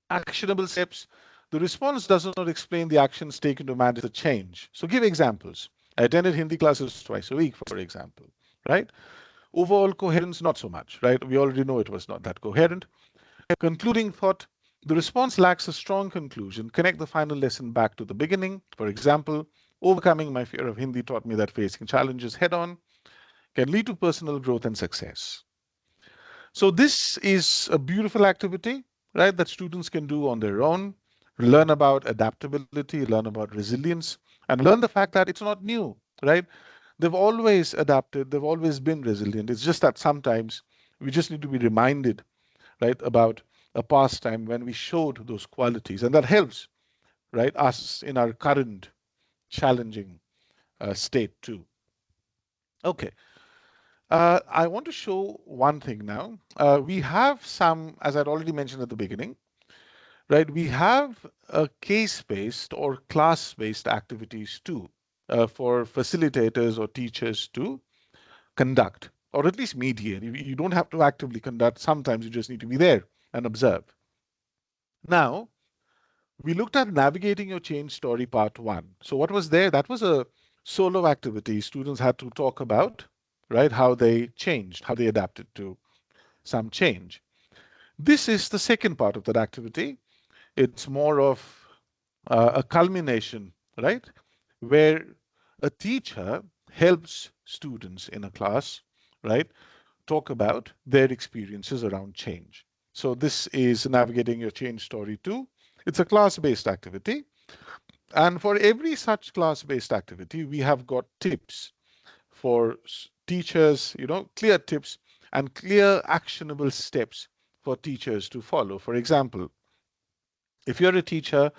actionable steps. The response does not explain the actions taken to manage the change. So give examples. I attended Hindi classes twice a week, for example, right? Overall coherence, not so much, right? We already know it was not that coherent. Concluding thought, the response lacks a strong conclusion. Connect the final lesson back to the beginning. For example, overcoming my fear of Hindi taught me that facing challenges head on can lead to personal growth and success. So this is a beautiful activity, right, that students can do on their own, learn about adaptability, learn about resilience, and learn the fact that it's not new, right? They've always adapted, they've always been resilient. It's just that sometimes we just need to be reminded, right, about a past time when we showed those qualities, and that helps, right, us in our current challenging state too. Okay. I want to show one thing now. We have some, as I'd already mentioned at the beginning, right? We have case-based or class-based activities too for facilitators or teachers to conduct, or at least mediate. You don't have to actively conduct. Sometimes you just need to be there and observe. Now, we looked at navigating your change story part one. So what was there? That was a solo activity. Students had to talk about, right, how they changed, how they adapted to some change. This is the second part of that activity. It's more of a culmination, right, where a teacher helps students in a class, right, talk about their experiences around change. So this is navigating your change story too. It's a class-based activity. And for every such class-based activity, we have got tips for teachers, clear tips and clear actionable steps for teachers to follow. For example, if you're a teacher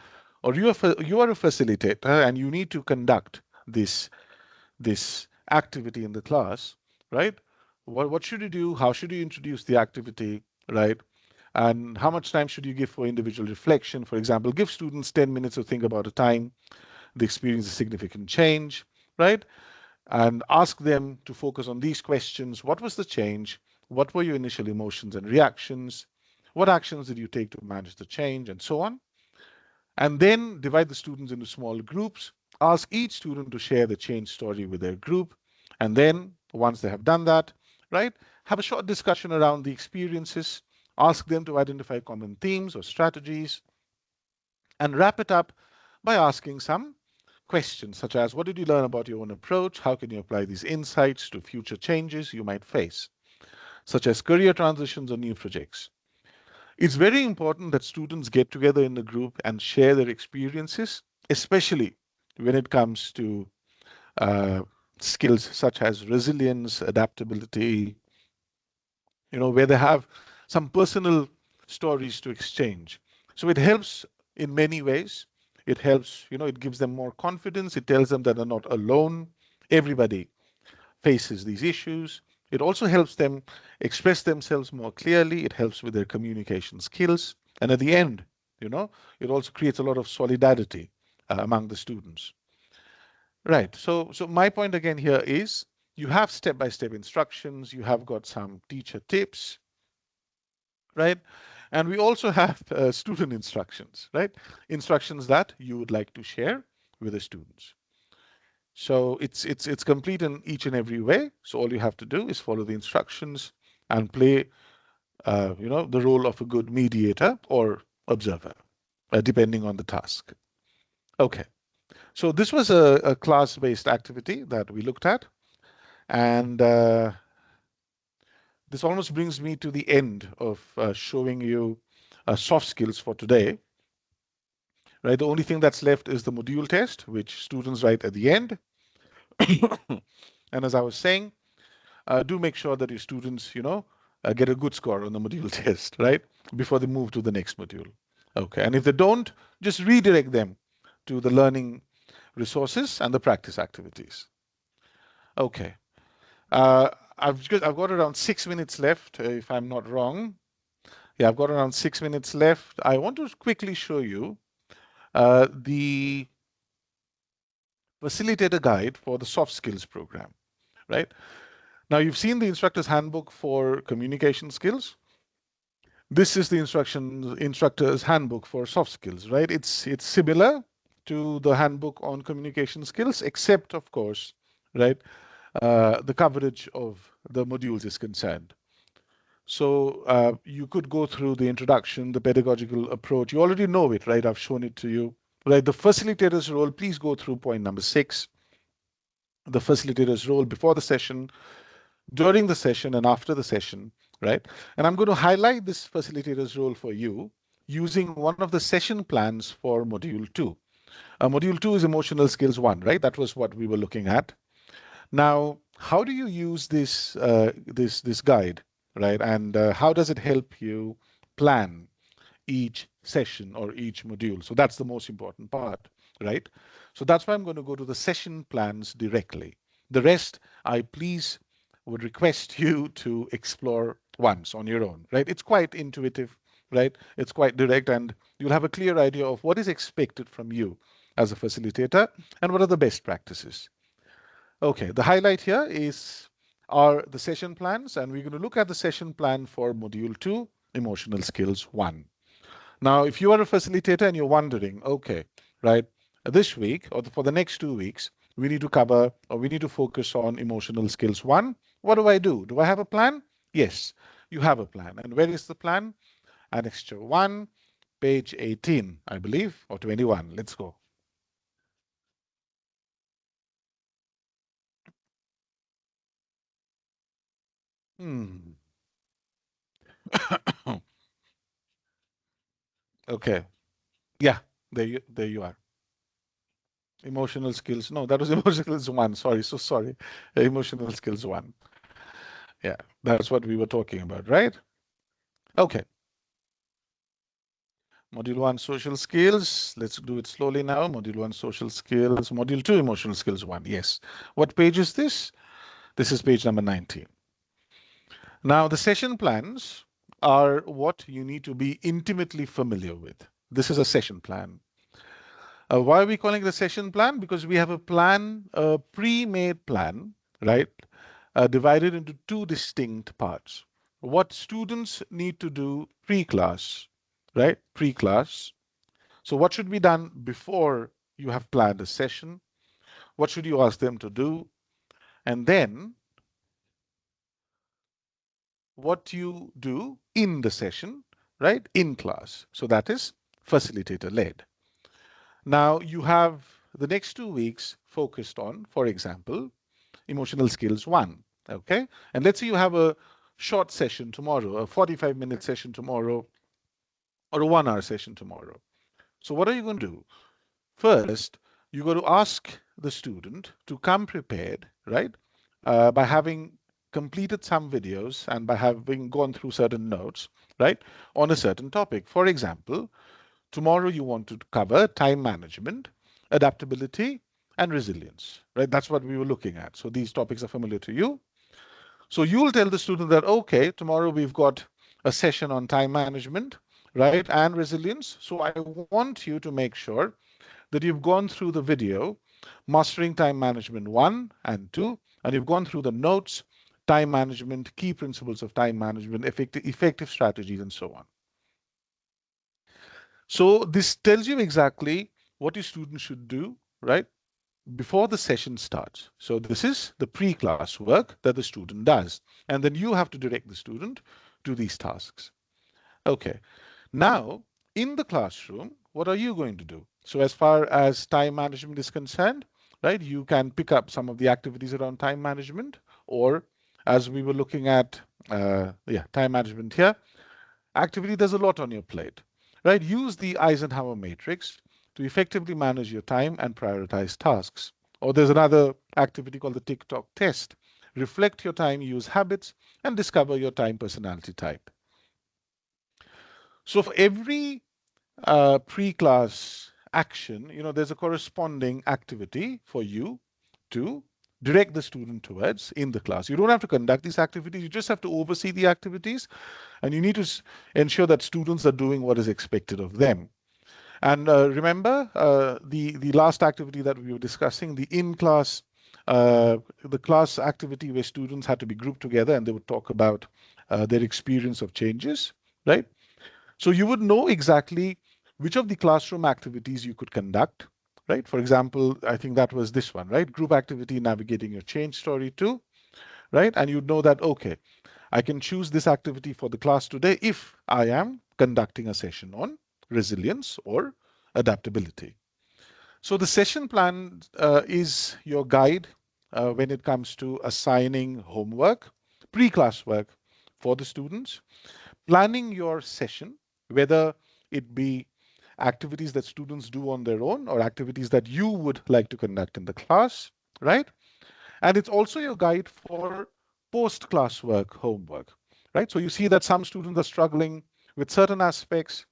or you are a facilitator and you need to conduct this activity in the class, right? What should you do? How should you introduce the activity, right? And how much time should you give for individual reflection? For example, give students 10 minutes to think about a time they experience a significant change, right? And ask them to focus on these questions. What was the change? What were your initial emotions and reactions? What actions did you take to manage the change, and so on? And then divide the students into small groups. Ask each student to share the change story with their group. And then once they have done that, right, have a short discussion around the experiences. Ask them to identify common themes or strategies, and wrap it up by asking some questions such as, what did you learn about your own approach? How can you apply these insights to future changes you might face, such as career transitions or new projects? It's very important that students get together in a group and share their experiences, especially when it comes to uh, skills such as resilience, adaptability, where they have some personal stories to exchange. So it helps in many ways. It helps, it gives them more confidence. It tells them that they're not alone. Everybody faces these issues. It also helps them express themselves more clearly. It helps with their communication skills. And at the end, it also creates a lot of solidarity among the students. Right. So my point again here is you have step-by-step instructions. You have got some teacher tips, right? And we also have student instructions, right? Instructions that you would like to share with the students. So it's complete in each and every way. So all you have to do is follow the instructions and play, the role of a good mediator or observer, depending on the task. Okay. So this was a class-based activity that we looked at, and this almost brings me to the end of showing you soft skills for today. Right, the only thing that's left is the module test, which students write at the end. And as I was saying, do make sure that your students, get a good score on the module test, right, before they move to the next module. Okay, and if they don't, just redirect them to the learning resources and the practice activities. Okay, I've got around 6 minutes left, if I'm not wrong. Yeah, I've got around 6 minutes left. I want to quickly show you the facilitator guide for the soft skills program, right? Now you've seen the instructor's handbook for communication skills. This is the instructor's handbook for soft skills, right? It's similar to the handbook on communication skills, except of course, right, the coverage of the modules is concerned. So you could go through the introduction, the pedagogical approach. You already know it, right? I've shown it to you. Right, the facilitator's role, please go through point number 6. The facilitator's role before the session, during the session, and after the session, right? And I'm going to highlight this facilitator's role for you using one of the session plans for Module 2. Module 2 is Emotional Skills 1, right? That was what we were looking at. Now, how do you use this this guide, right? And how does it help you plan each session or each module? So that's the most important part, right? So that's why I'm going to go to the session plans directly. The rest, I please would request you to explore once on your own, right? It's quite intuitive, right? It's quite direct, and you'll have a clear idea of what is expected from you as a facilitator and what are the best practices. Okay, the highlight here are the session plans, and we're going to look at the session plan for Module 2, Emotional Skills 1. Now, if you are a facilitator and you're wondering, okay, right, this week or for the next 2 weeks, we need to cover or we need to focus on Emotional Skills 1. What do I do? Do I have a plan? Yes, you have a plan. And where is the plan? Annexure 1, page 18, I believe, or 21. Let's go. Okay. Yeah, there you are. Emotional skills. No, that was emotional skills 1. Sorry, so sorry. Emotional skills 1. Yeah, that's what we were talking about, right? Okay. Module 1, social skills. Let's do it slowly now. Module 1, social skills. Module 2, emotional skills 1. Yes. What page is this? This is page number 19. Now, the session plans are what you need to be intimately familiar with. This is a session plan. Why are we calling it a session plan? Because we have a plan, a pre-made plan, right? Divided into 2 distinct parts. What students need to do pre-class, right? Pre-class. So what should be done before you have planned a session? What should you ask them to do? And then what you do in the session, right? In class. So that is facilitator led. Now you have the next 2 weeks focused on, for example, emotional skills 1. Okay. And let's say you have a short session tomorrow, a 45-minute session tomorrow, or a 1-hour session tomorrow. So what are you going to do? First, you're going to ask the student to come prepared, right? By having completed some videos and by having gone through certain notes, right, on a certain topic. For example, tomorrow you want to cover time management, adaptability, and resilience, right? That's what we were looking at. So these topics are familiar to you. So you'll tell the student that, okay, tomorrow we've got a session on time management, right, and resilience. So I want you to make sure that you've gone through the video, Mastering Time Management 1 and 2, and you've gone through the notes, time management, key principles of time management, effective strategies, and so on. So this tells you exactly what your student should do, right, before the session starts. So this is the pre-class work that the student does. And then you have to direct the student to these tasks. Okay. Now, in the classroom, what are you going to do? So as far as time management is concerned, right, you can pick up some of the activities around time management, or as we were looking at, time management here, activity, there's a lot on your plate, right? Use the Eisenhower matrix to effectively manage your time and prioritize tasks. Or there's another activity called the TikTok test. Reflect your time use habits and discover your time personality type. So for every pre-class action, there's a corresponding activity for you to direct the student towards in the class. You don't have to conduct these activities. You just have to oversee the activities, and you need to ensure that students are doing what is expected of them. And remember the last activity that we were discussing, the in-class, the class activity where students had to be grouped together and they would talk about their experience of changes, right? So you would know exactly which of the classroom activities you could conduct, right? For example, I think that was this one, right? Group activity, navigating your change story 2, right? And you'd know that, okay, I can choose this activity for the class today if I am conducting a session on resilience or adaptability. So the session plan is your guide when it comes to assigning homework, pre-class work for the students, planning your session, whether it be activities that students do on their own or activities that you would like to conduct in the class, right? And it's also your guide for post-class work homework, right? So you see that some students are struggling with certain aspects.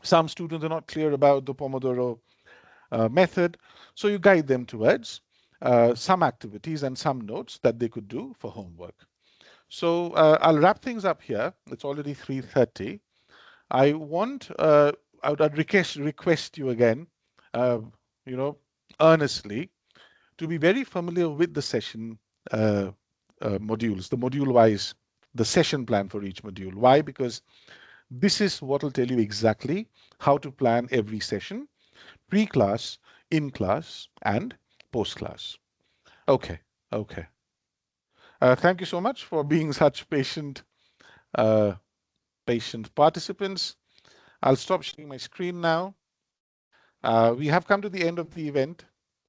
Some students are not clear about the Pomodoro method. So you guide them towards some activities and some notes that they could do for homework. So I'll wrap things up here. It's already 3:30. I want, I'd request you again, uh, you know, earnestly to be very familiar with the session modules, the module-wise, the session plan for each module. Why? Because this is what will tell you exactly how to plan every session, pre-class, in-class, and post-class. Okay, okay. Thank you so much for being such uh, patient participants. I'll stop sharing my screen now. We have come to the end of the event.